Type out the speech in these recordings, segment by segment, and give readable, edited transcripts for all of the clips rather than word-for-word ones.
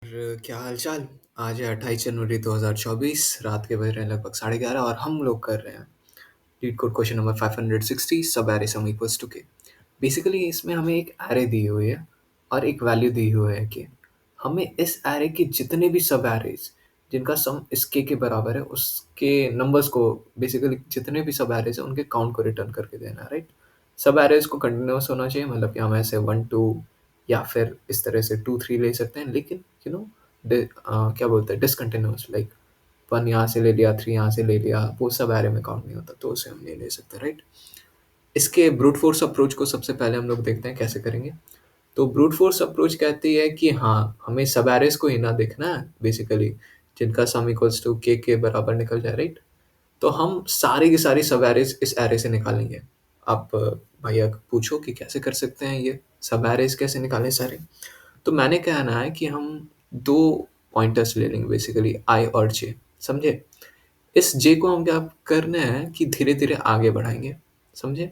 क्या हाल-चाल? आज है 28 जनवरी 2024 रात के बज रहे हैं लगभग 11:30 और हम लोग कर रहे हैं लीड कोड क्वेश्चन नंबर 560 सब अरे सम इक्वल्स टू के। बेसिकली इसमें हमें एक अरे दी हुई है और एक वैल्यू दी हुई है कि हमें इस अरे के जितने भी सब अरेज़ जिनका सम इस के बराबर है उसके नंबर्स को बेसिकली जितने भी सब अरेज़ हैं उनके काउंट को रिटर्न करके देना है, राइट? सब अरेज़ को कंटीन्यूअस होना चाहिए मतलब कि हम ऐसे 1, 2 या फिर इस तरह से 2, 3 ले सकते हैं लेकिन क्या बोलते हैं डिसकंटीन्यूअस लाइक 1 यहाँ से ले लिया, 3 यहाँ से ले लिया, वो सब अरे में काउंट नहीं होता तो उसे हम नहीं ले सकते, राइट? इसके ब्रूट फोर्स अप्रोच को सबसे पहले हम लोग देखते हैं कैसे करेंगे। तो ब्रूट फोर्स अप्रोच कहती है कि हाँ, हमें सब एरेज़ को ही ना देखना है बेसिकली जिनका सम इक्वल्स टू के बराबर निकल जाए, राइट? तो हम सारी की सारी सब एरेज़ इस एरे से निकालेंगे। आप भैया पूछो कि कैसे कर सकते हैं ये सब एरेज़ कैसे निकालें सारे? तो मैंने कहना है कि हम 2 पॉइंटर्स ले लेंगे बेसिकली आई और जे, समझे? इस जे को हम क्या करना है कि धीरे-धीरे आगे बढ़ाएँगे, समझे?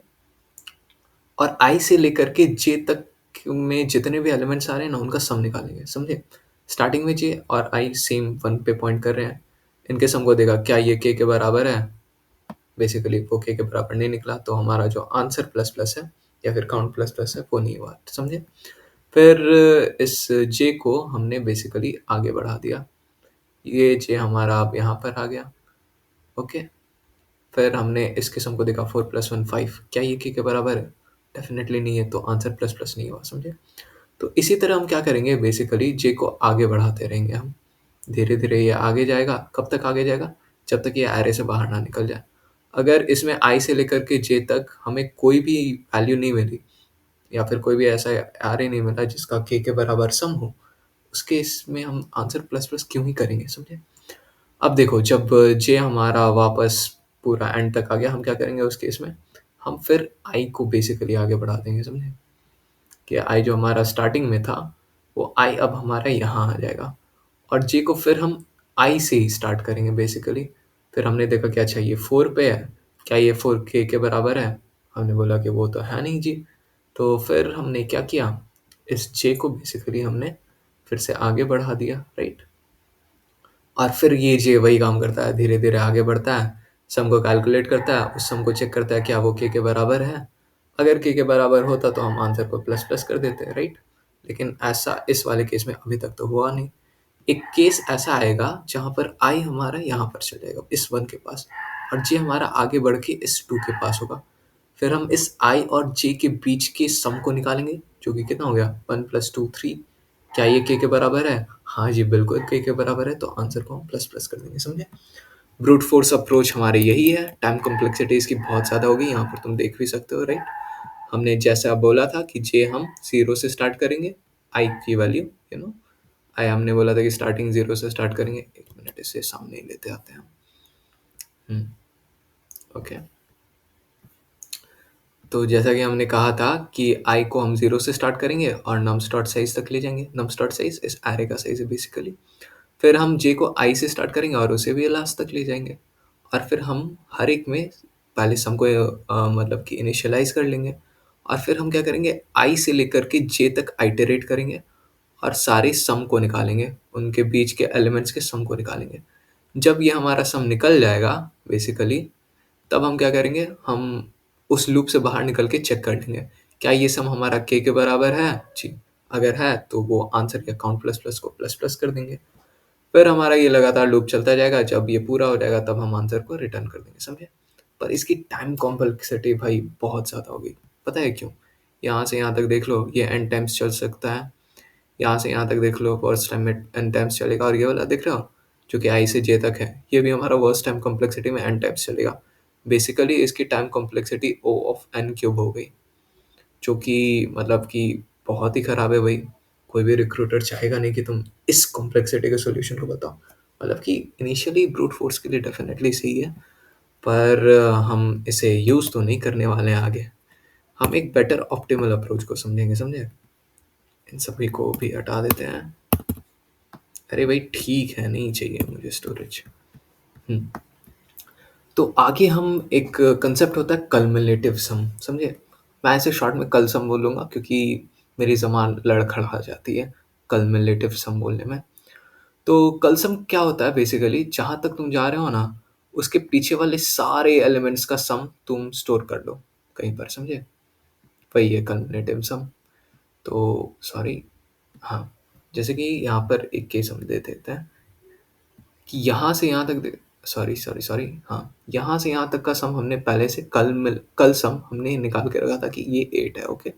और आई से लेकर के जे तक में जितने भी एलिमेंट्स आ रहे हैं ना, उनका सम निकालेंगे, समझे? स्टार्टिंग में जे और आई सेम 1 पे पॉइंट कर रहे हैं। इनके सम को देखा, क्या ये के बराबर है? बेसिकली वो के बराबर नहीं निकला, तो हमारा जो आंसर प्लस प्लस है या फिर काउंट प्लस प्लस है, वो नहीं हुआ, समझे? फिर इस जे को हमने बेसिकली आगे बढ़ा दिया। ये जे हमारा अब यहाँ पर आ गया, ओके? फिर हमने इस किस्म को देखा 4 + 1 5 क्या ये के बराबर है? डेफ़िनेटली नहीं है, तो आंसर प्लस प्लस नहीं हुआ, समझे? तो इसी तरह हम क्या करेंगे बेसिकली जे को आगे बढ़ाते रहेंगे हम। धीरे-धीरे ये आगे जाएगा, कब तक आगे जाएगा? जब तक ये एरे से बाहर ना निकल जाए। अगर इसमें आई से लेकर के जे तक हमें कोई भी वैल्यू नहीं मिली या फिर कोई भी ऐसा एरे नहीं मिला जिसका के बराबर सम हो, उस केस में हम आंसर प्लस प्लस क्यों ही करेंगे, समझे? अब देखो जब जे हमारा वापस पूरा एंड तक आ गया, हम क्या करेंगे उस केस में? हम फिर आई को बेसिकली आगे बढ़ा देंगे, समझे? कि आई जो हमारा स्टार्टिंग में था, वो आई अब हमारा यहाँ आ जाएगा और जे को फिर हम आई से ही स्टार्ट करेंगे बेसिकली। फिर हमने देखा कि अच्छा ये 4 पे है, क्या ये 4 के बराबर है? हमने बोला कि वो तो है नहीं जी। तो फिर हमने क्या किया? इस जे को बेसिकली हमने फिर से आगे बढ़ा दिया, राइट? और फिर ये जे वही काम करता है, धीरे-धीरे आगे बढ़ता है, सम को कैलकुलेट करता है, उस सम को चेक करता है क्या वो के बराबर है। अगर के बराबर होता तो हम आंसर को प्लस प्लस कर देते, राइट? लेकिन ऐसा इस वाले केस में अभी तक तो हुआ नहीं। एक केस ऐसा आएगा जहाँ पर आई हमारा यहाँ पर चल जाएगा इस 1 के पास और जे हमारा आगे बढ़ के इस 2 के पास होगा। फिर हम इस आई और जे के बीच के सम को निकालेंगे जो कि कितना हो गया 1 + 2 3। क्या ये के बराबर है? हाँ जी, बिल्कुल के बराबर है, तो आंसर को हम प्लस प्लस कर देंगे, समझे? ब्रूट फोर्स अप्रोच हमारी यही है। टाइम कॉम्प्लेक्सिटी इसकी बहुत ज़्यादा होगी, यहाँ पर तुम देख भी सकते हो, राइट? हमने जैसा बोला था कि जे हम 0 से स्टार्ट करेंगे, आई की वैल्यू आई हमने बोला था कि स्टार्टिंग 0 से स्टार्ट करेंगे। 1 मिनट इसे सामने ही लेते आते हैं हम। ओके, तो जैसा कि हमने कहा था कि आई को हम 0 से स्टार्ट करेंगे और नम्स डॉट साइज़ तक ले जाएँगे। नम्स डॉट साइज़ इस एरे का साइज़ है बेसिकली। फिर हम जे को आई से स्टार्ट करेंगे और उसे भी लास्ट तक ले जाएँगे और फिर हम हर एक में पहले सम को मतलब कि इनिशियलाइज़ कर लेंगे और फिर हम क्या करेंगे आई से लेकर के जे तक आइटरेट करेंगे और सारे सम को निकालेंगे, उनके बीच के एलिमेंट्स के सम को निकालेंगे। जब ये हमारा सम निकल जाएगा बेसिकली, तब हम क्या करेंगे, हम उस लूप से बाहर निकल के चेक कर लेंगे, क्या ये सम हमारा के बराबर है? जी, अगर है तो वो आंसर के काउंट प्लस प्लस को प्लस प्लस कर देंगे। फिर हमारा ये लगातार लूप चलता जाएगा, जब ये पूरा हो जाएगा तब हम आंसर को रिटर्न कर देंगे, समझे? पर इसकी टाइम कॉम्प्लेक्सिटी भाई बहुत ज़्यादा होगी। पता है क्यों? यहाँ से यहाँ तक देख लो, ये n टाइम्स चल सकता है। यहाँ से यहाँ तक देख लो, वर्स्ट टाइम में n टाइम्स चलेगा और ये वाला देख रहे हो? जो कि i से j तक है, ये भी हमारा वर्स्ट टाइम कॉम्प्लेक्सिटी में n टाइम्स चलेगा। बेसिकली इसकी time complexity O of n cube हो गई, जो कि मतलब कि बहुत ही ख़राब है भाई। कोई भी रिक्रूटर चाहेगा नहीं कि तुम इस कॉम्प्लेक्सिटी के सॉल्यूशन को बताओ। मतलब कि इनिशियली ब्रूट फोर्स के लिए डेफ़िनेटली सही है, पर हम इसे यूज़ तो नहीं करने वाले हैं आगे। हम एक बेटर ऑप्टिमल अप्रोच को समझेंगे, समझे? इन सभी को भी हटा देते हैं। अरे भाई ठीक है, नहीं चाहिए मुझे स्टोरेज। तो आगे हम एक कंसेप्ट होता है कल्मुलेटिव सम, समझे? मैं ऐसे शॉर्ट में कल सम बोलूँगा क्योंकि मेरी ज़बान लड़खड़ा जाती है कल्मुलेटिव सम बोलने में। तो कलसम क्या होता है बेसिकली, जहाँ तक तुम जा रहे हो ना, उसके पीछे वाले सारे एलिमेंट्स का सम तुम स्टोर कर लो कहीं पर, समझे? वही है कम्युलेटिव सम। तो सॉरी, हाँ, जैसे कि यहाँ पर एक केस हम दे देते हैं कि यहाँ से यहाँ तक सॉरी सॉरी सॉरी, हाँ, यहाँ से यहाँ तक का सम हमने पहले से कल सम हमने निकाल के रखा था कि ये 8 है, ओके।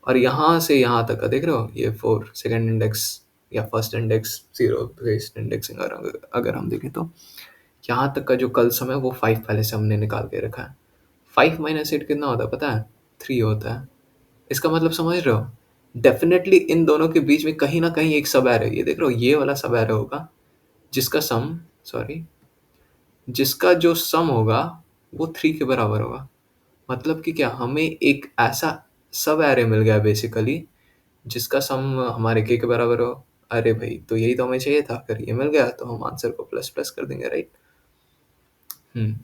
और यहाँ से यहाँ तक का देख रहे हो, ये 4 सेकंड इंडेक्स या फर्स्ट इंडेक्स 0 बेस्ड इंडेक्सिंग, अगर अगर हम देखें तो यहाँ तक का जो कल सम है वो 5 पहले से हमने निकाल के रखा है। 5 माइनस 8 कितना होता है पता है? 3 होता है। इसका मतलब समझ रहे हो? डेफिनेटली इन दोनों के बीच में कहीं ना कहीं एक सब एरे, ये देख रहे हो, ये वाला सब एरे होगा जिसका सम, सॉरी, जिसका जो सम होगा वो 3 के बराबर होगा। मतलब कि क्या, हमें एक ऐसा सब एरे मिल गया बेसिकली जिसका सम हमारे के बराबर हो। अरे भाई, तो यही तो हमें चाहिए था। अगर ये मिल गया तो हम आंसर को प्लस प्लस कर देंगे, राइट? हम्म।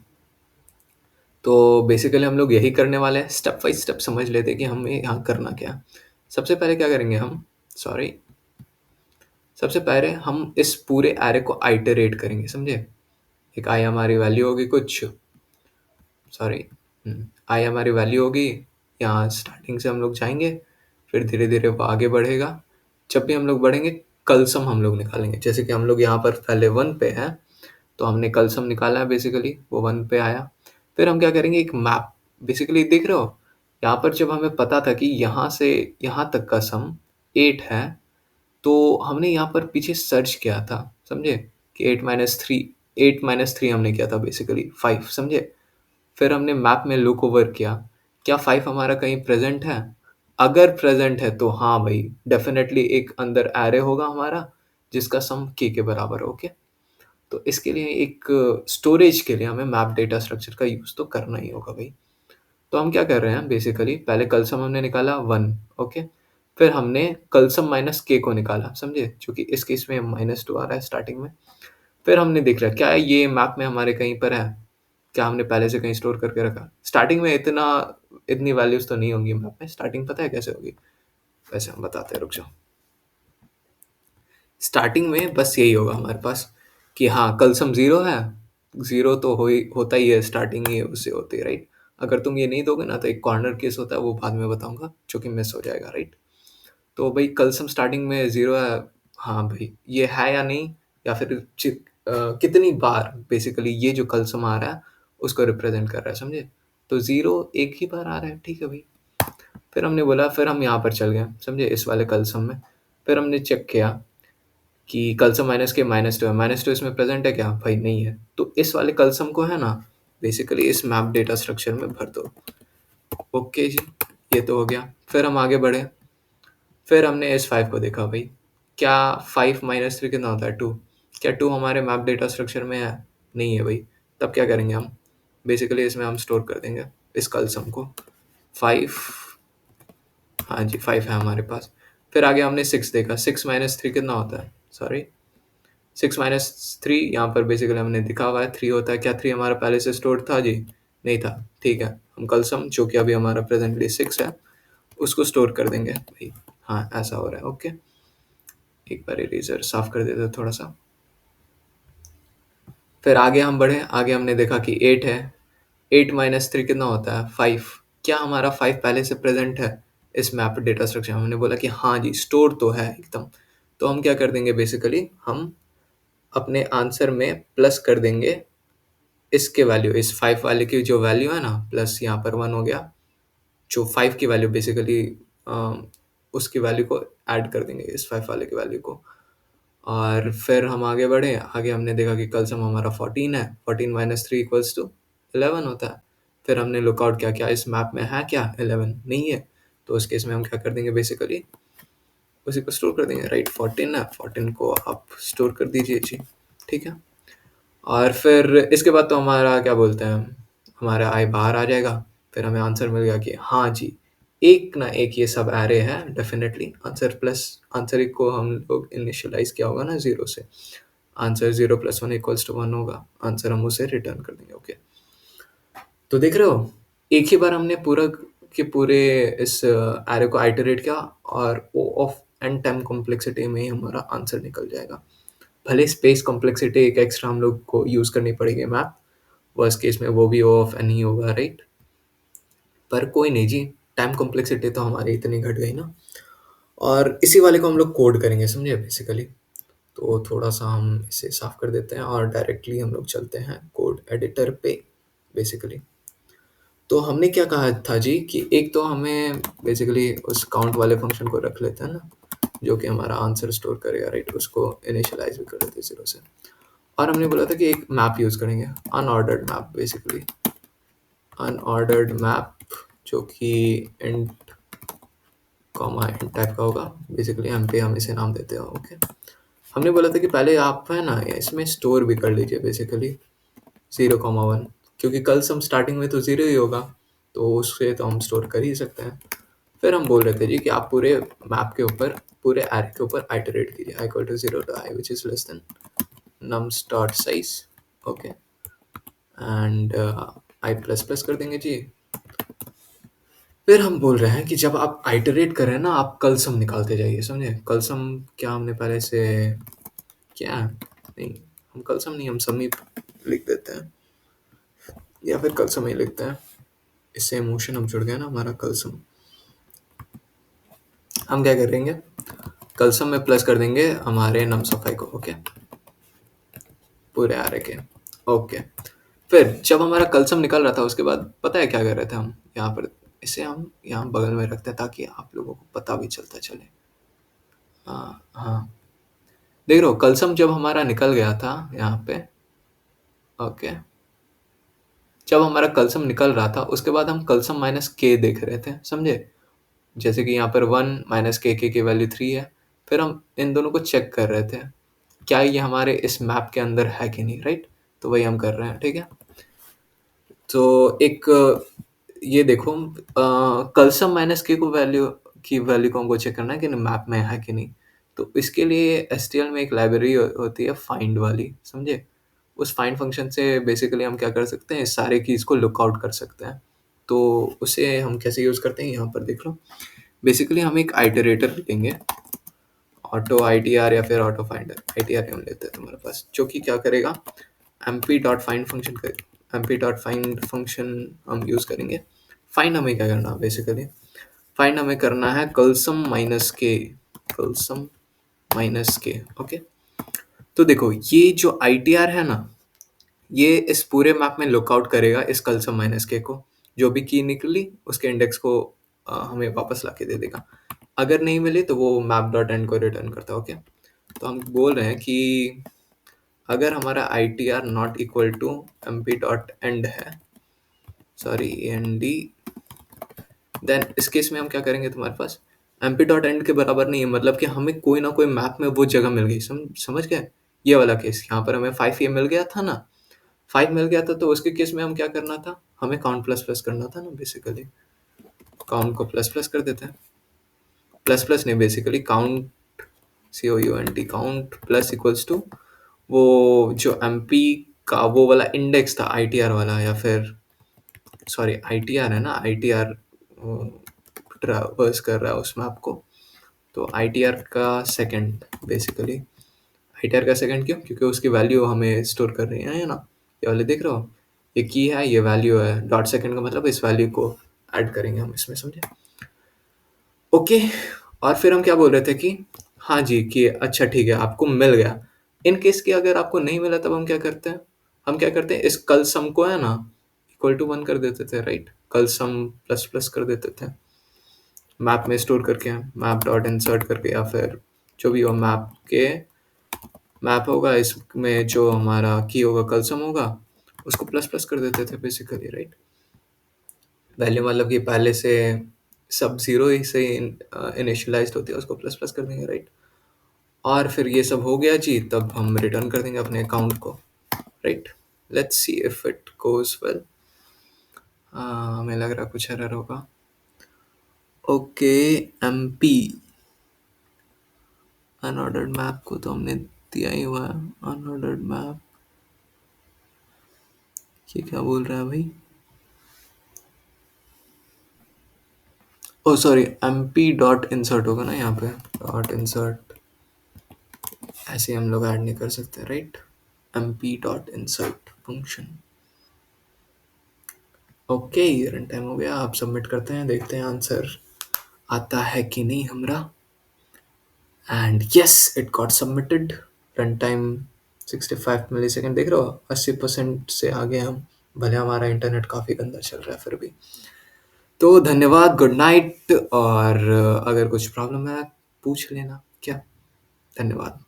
तो बेसिकली हम लोग यही करने वाले हैं। स्टेप बाई स्टेप समझ लेते हैं कि हमें यहाँ करना क्या है। सबसे पहले क्या करेंगे हम, सॉरी, सबसे पहले हम इस पूरे एरे को आइटरेट करेंगे, समझे? एक आई हमारी वैल्यू होगी कुछ, सॉरी, आई हमारी वैल्यू होगी। यहाँ स्टार्टिंग से हम लोग जाएंगे, फिर धीरे धीरे वो आगे बढ़ेगा। जब भी हम लोग बढ़ेंगे, कलसम हम लोग निकालेंगे। जैसे कि हम लोग यहाँ पर पहले 1 पे हैं, तो हमने कलसम निकाला है बेसिकली, वो 1 पे आया। फिर हम क्या करेंगे, एक मैप, बेसिकली देख रहे हो, यहाँ पर जब हमें पता था कि यहाँ से यहाँ तक का सम 8 है, तो हमने यहाँ पर पीछे सर्च किया था, समझे? कि 8 माइनस 3 हमने किया था बेसिकली 5, समझे? फिर हमने मैप में लुक ओवर किया, क्या 5 हमारा कहीं प्रेजेंट है? अगर प्रेजेंट है तो हाँ भाई, डेफिनेटली एक अंदर एरे होगा हमारा जिसका सम के बराबर है, ओके। तो इसके लिए एक स्टोरेज के लिए हमें मैप डेटा स्ट्रक्चर का यूज़ तो करना ही होगा भाई। तो हम क्या कर रहे हैं बेसिकली, पहले कलसम हमने निकाला 1, ओके। फिर हमने कलसम माइनस के को निकाला, समझे? क्योंकि इस केस में -2 आ रहा है स्टार्टिंग में। फिर हमने देख लिया क्या ये मैप में हमारे कहीं पर है, क्या हमने पहले से कहीं स्टोर करके रखा। स्टार्टिंग में इतनी वैल्यूज तो नहीं होंगी मैप में। स्टार्टिंग पता है कैसे होगी? वैसे हम बताते हैं, रुक जाओ। स्टार्टिंग में बस यही होगा हमारे पास कि हाँ, कलसम 0 है। 0 तो होता ही है, स्टार्टिंग ही उससे होती है, राइट? अगर तुम ये नहीं दोगे ना तो एक कॉर्नर केस होता है, वो बाद में बताऊंगा, जो कि मिस हो जाएगा, राइट? तो भाई कलसम स्टार्टिंग में 0 है। हाँ भाई, ये है या नहीं, या फिर कितनी बार बेसिकली ये जो कलसम आ रहा है उसको रिप्रेजेंट कर रहा है, समझे? तो 0 एक ही बार आ रहा है, ठीक है भाई। फिर हमने बोला, फिर हम यहाँ पर चल गए, समझे, इस वाले कलसम में। फिर हमने चेक किया कि कलसम -2 है। -2 इसमें प्रेजेंट है क्या? भाई नहीं है। तो इस वाले कलसम को है ना, बेसिकली इस मैप डेटा स्ट्रक्चर में भर दो। ओके जी, ये तो हो गया। फिर हम आगे बढ़े। फिर हमने इस 5 को देखा भाई, क्या 5 माइनस 3 कितना होता है? 2। क्या 2 हमारे मैप डेटा स्ट्रक्चर में है? नहीं है भाई। तब क्या करेंगे हम, बेसिकली इसमें हम स्टोर कर देंगे इस कलसम को। 5, हाँ जी, 5 है हमारे पास। फिर आगे हमने 6 देखा। 6 माइनस 3 कितना होता है? सॉरी, 6 - 3 यहाँ पर बेसिकली हमने दिखा हुआ है 3 होता है। क्या 3 हमारा पहले से स्टोर था जी? नहीं था। ठीक है, हम कलसम जो कि अभी हमारा प्रेजेंटली 6 है उसको स्टोर कर देंगे भाई। हाँ, ऐसा हो रहा है, ओके। एक बार इरेजर साफ कर देते थोड़ा सा। फिर आगे हम बढ़े। आगे हमने देखा कि 8 है। 8 - 3 कितना होता है? 5। क्या हमारा 5 पहले से प्रेजेंट है इस मैप डेटा स्ट्रक्चर? हमने बोला कि हाँ जी, स्टोर तो है एकदम। तो हम क्या कर देंगे बेसिकली, हम अपने आंसर में प्लस कर देंगे इसके वैल्यू, इस 5 वाले की जो वैल्यू है ना, प्लस यहाँ पर 1 हो गया। जो 5 की वैल्यू बेसिकली, उसकी वैल्यू को ऐड कर देंगे इस 5 वाले की वैल्यू को। और फिर हम आगे बढ़े। आगे हमने देखा कि कल सम हमारा 14 है। 14 - 3 = 11 होता है। फिर हमने लुकआउट क्या किया, इस मैप में है क्या 11? नहीं है। तो उस केस में हम क्या कर देंगे बेसिकली, उसी को स्टोर कर देंगे, राइट? 14 है, 14 को आप स्टोर कर दीजिए जी, ठीक है। और फिर इसके बाद तो हमारा क्या बोलते हैं, हमारा आई बाहर आ जाएगा। फिर हमें आंसर मिल गया कि हाँ जी, एक ना एक ये सब एरे है डेफिनेटली। आंसर प्लस आंसर को हम लोग इनिशियलाइज किया होगा ना 0 से। आंसर 0 + 1 = 1 होगा। आंसर हम उसे रिटर्न कर देंगे, ओके। तो देख रहे हो, एक ही बार हमने पूरा के पूरे इस एरे को आइटरेट किया और O (n) टाइम कॉम्प्लेक्सिटी में ही हमारा आंसर निकल जाएगा। भले स्पेस कॉम्प्लेक्सिटी एक एक्स्ट्रा हम लोग को यूज़ करनी पड़ेगी मैप, वर्स्ट केस में वो भी ओ ऑफ एन ही होगा, राइट। पर कोई नहीं जी, टाइम कॉम्प्लेक्सिटी तो हमारी इतनी घट गई ना। और इसी वाले को हम लोग कोड करेंगे, समझे बेसिकली। तो थोड़ा सा हम इसे साफ कर देते हैं और डायरेक्टली हम लोग चलते हैं कोड एडिटर पे बेसिकली। तो हमने क्या कहा था जी कि एक तो हमें बेसिकली उस काउंट वाले फंक्शन को रख लेते हैं ना, जो कि हमारा आंसर स्टोर करेगा, राइट। उसको इनिशियलाइज भी कर देते हैं 0 से। और हमने बोला था कि एक मैप यूज़ करेंगे, unordered map basically, unordered map जो कि इंट कॉमा इंट टाइप का होगा बेसिकली। एम पे हम इसे नाम देते हैं, ओके। हमने बोला था कि पहले आप है ना इसमें स्टोर भी कर लीजिए बेसिकली 0,1, क्योंकि कल सम स्टार्टिंग में तो 0 ही होगा, तो उससे तो हम स्टोर कर ही सकते हैं। फिर हम बोल रहे थे जी कि आप पूरे मैप के ऊपर, पूरे एरे के ऊपर आइटरेट कीजिए, i equal to 0 to i which is less than nums dot size, okay. And I plus plus कर देंगे जी। फिर हम बोल रहे हैं कि जब आप आइटरेट करें ना, आप कल सम निकालते जाइए, समझे। कल सम क्या हमने पहले से क्या है? नहीं, हम कल सम नहीं, हम समी लिख देते हैं, या फिर कल सम ही लिखते हैं। इससे इमोशन अब जुड़ गया ना हमारा, कल सम। हम क्या करेंगे, कल सम में प्लस कर देंगे हमारे नम सफाई को, ओके, पूरे आ रहे के, ओके। फिर जब हमारा कल सम निकल रहा था, उसके बाद पता है क्या कर रहे थे हम यहाँ पर, इसे हम यहाँ बगल में रखते हैं ताकि आप लोगों को पता भी चलता चले। हाँ हाँ, देख रहे हो, कल सम जब हमारा निकल गया था यहाँ पे, ओके। जब हमारा कल सम निकल रहा था, उसके बाद हम कल सम माइनस के देख रहे थे, समझे। जैसे कि यहाँ पर 1 माइनस के की वैल्यू 3 है। फिर हम इन दोनों को चेक कर रहे थे, क्या ये हमारे इस मैप के अंदर है कि नहीं, राइट। तो वही हम कर रहे हैं, ठीक है। तो एक ये देखो, कलसम माइनस के को वैल्यू को हमको चेक करना है कि मैप में है कि नहीं। तो इसके लिए एसटीएल में एक लाइब्रेरी होती है फाइंड वाली, समझे। उस फाइंड फंक्शन से बेसिकली हम क्या कर सकते हैं, इस सारे कीज़ को लुकआउट कर सकते हैं। तो उसे हम कैसे यूज़ करते हैं, यहाँ पर देख लो। बेसिकली हम एक आइटरेटर लेंगे, ऑटो आईटीआर या फिर ऑटो फाइंडर, आईटीआर हम लेते हैं तुम्हारे पास, जो कि क्या करेगा, एमपी डॉट फाइंड फंक्शन करेगा। एमपी डॉट फाइंड फंक्शन हम यूज़ करेंगे। फाइंड हमें क्या करना है बेसिकली, फाइंड हमें करना है कलसम माइनस के, कलसम माइनस के, ओके। तो देखो, ये जो आईटीआर है ना, ये इस पूरे मैप में लुकआउट करेगा इस कलसम माइनस के को। जो भी की निकली उसके इंडेक्स को हमें वापस ला के दे देगा। अगर नहीं मिले तो वो मैप डॉट एंड को रिटर्न करता है, ओके। तो हम बोल रहे हैं कि अगर हमारा I T R not equal to M P dot end है, सॉरी एन डी, देन इस केस में हम क्या करेंगे, तुम्हारे पास एम पी डॉट एंड के बराबर नहीं है, मतलब कि हमें कोई ना कोई मैप में वो जगह मिल गई, समझ गए। ये वाला केस, यहाँ पर हमें 5 ये मिल गया था ना, 5 मिल गया था, तो उसके केस में हम क्या करना था, हमें काउंट प्लस प्लस करना था ना बेसिकली। काउंट को प्लस प्लस कर देते हैं, प्लस प्लस नहीं, basically count, COUNT, count plus equals to वो जो एमपी का वो वाला इंडेक्स था आईटीआर वाला, या फिर सॉरी आईटीआर है ना, आईटीआर ट्रावर्स कर रहा है उस मैप को। तो आईटीआर का सेकंड बेसिकली, आईटीआर का सेकंड क्यों, क्योंकि उसकी वैल्यू हमें स्टोर कर रही है ना। ये वाले देख रहे हो, ये की है, ये वैल्यू है, डॉट सेकंड का मतलब इस वैल्यू को ऐड करेंगे हम इसमें, समझे। ओके। और फिर हम क्या बोल रहे थे कि हाँ जी, कि अच्छा ठीक है, आपको मिल गया। इन केस कि अगर आपको नहीं मिला, तब हम क्या करते हैं, हम क्या करते हैं, इस कल सम को है ना इक्वल टू 1 कर देते थे, राइट। कल सम प्लस प्लस कर देते थे मैप में स्टोर करके, मैप डॉट इंसर्ट करके, या फिर जो भी हो मैप के, मैप होगा इसमें जो हमारा की होगा, कल सम होगा, उसको प्लस प्लस कर देते थे बेसिकली, राइट। वैल्यू मतलब कि पहले से सब जीरो ही से इनिशियलाइज्ड होती है, उसको प्लस प्लस कर देंगे, राइट। और फिर ये सब हो गया जी, तब हम रिटर्न कर देंगे अपने अकाउंट को, right. Let's see if it goes well. हमें लग रहा कुछ एरर होगा। ओके, एमपी अनऑर्डर्ड मैप को तो हमने दिया ही हुआ है, अनऑर्डर्ड मैप। ये क्या बोल रहा है भाई, ओ सॉरी, एमपी डॉट इंसर्ट होगा ना यहाँ पे, डॉट इंसर्ट, ऐसे हम लोग ऐड नहीं कर सकते, right? mp dot insert function. Okay, run time हो गया, आप सबमिट करते हैं, देखते हैं आंसर आता है कि नहीं हमारा। And yes, it got submitted. Run time 65 millisecond, देख रहे हो 80% से आगे हम, भले हमारा इंटरनेट काफ़ी गंदा चल रहा है फिर भी। तो धन्यवाद, गुड नाइट, और अगर कुछ प्रॉब्लम है पूछ लेना क्या। धन्यवाद।